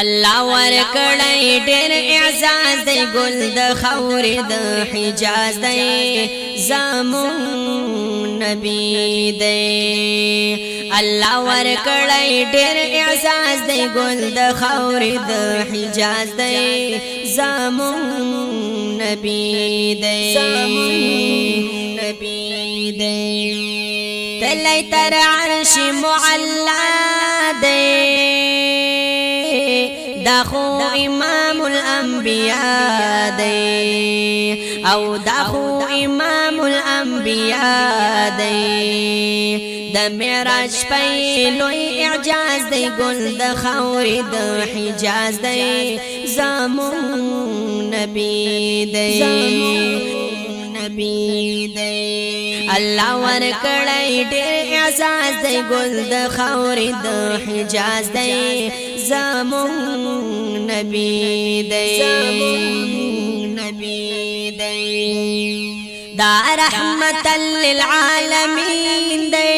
الله ورکړی ډېر اعزاز دی ګل د خاورې د حجاز دی زمون نبی دی الله ورکړی ډېر اعزاز دی ګل د خاورې د حجاز دی زمون نبی دی تلی تر عرش معلا دی دا خو امام الانبیاء دی او دا خو امام الانبیاء دی د معراج پیلوی اعجاز دی ګل د خاورې د حجاز دی زمون نبی دی الله ورکړی ډېر اعزاز دی ګل د خاورې د حجاز دی زمون نبی دی دا رحمت للعالمین دی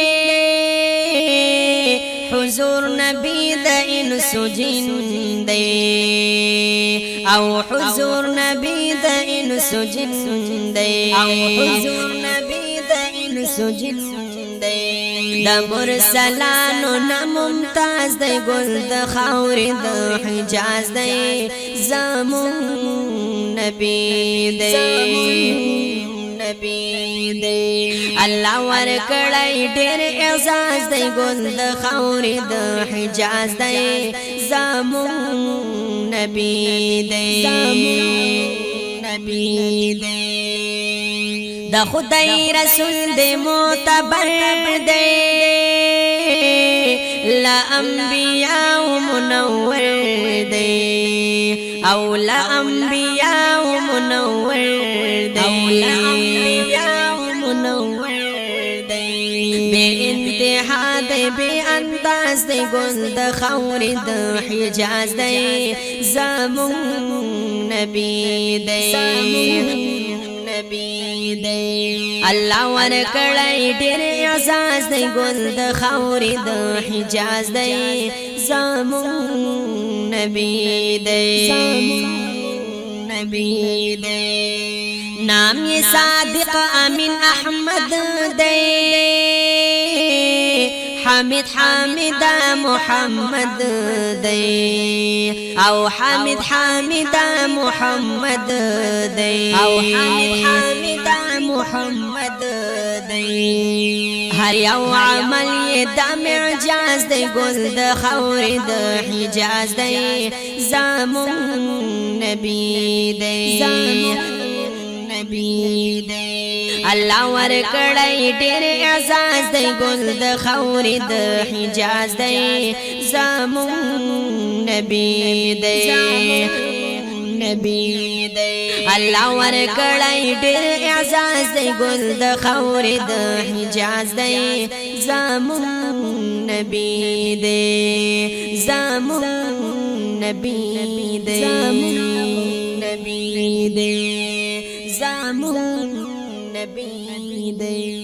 حضور نبی د انس جن دی او حضور نبی د انس جن دی او حضور نبی د انس جن دی د مرسلانو نه ممتاز دی ګل د خاورې د حجاز دی زمون نبی دی الله ورکړی ډېر اعزاز دی ګل د خاورې د حجاز دی زمون نبی دی د خدای رسول دی معتبر دی لا انبیاء منور دی او لا انبیاء منور دی بے انتہا دی بے انداز دی گل د خاورې د حجاز دی زمون نبی دی الله ورکړی ډېر اعزاز دی ګل د خاورې د حجاز دی زمون نبی دی نام یې صادق امین احمد دی حامد حامدہ محمد دی او حامد حامدہ محمد دی او حامد حامدہ محمد دی هر یو عمل یې د معجاز دی ګل د خاورې د حجاز دی زمون نبی دی الله ورکړی ډېر اعزاز دی ګل د خاورې د حجاز دی زمون نبی دی الله ورکړی ډېر اعزاز دی ګل د خاورې د حجاز دی زمون نبی دی زمون نبی دی زمون نبی دی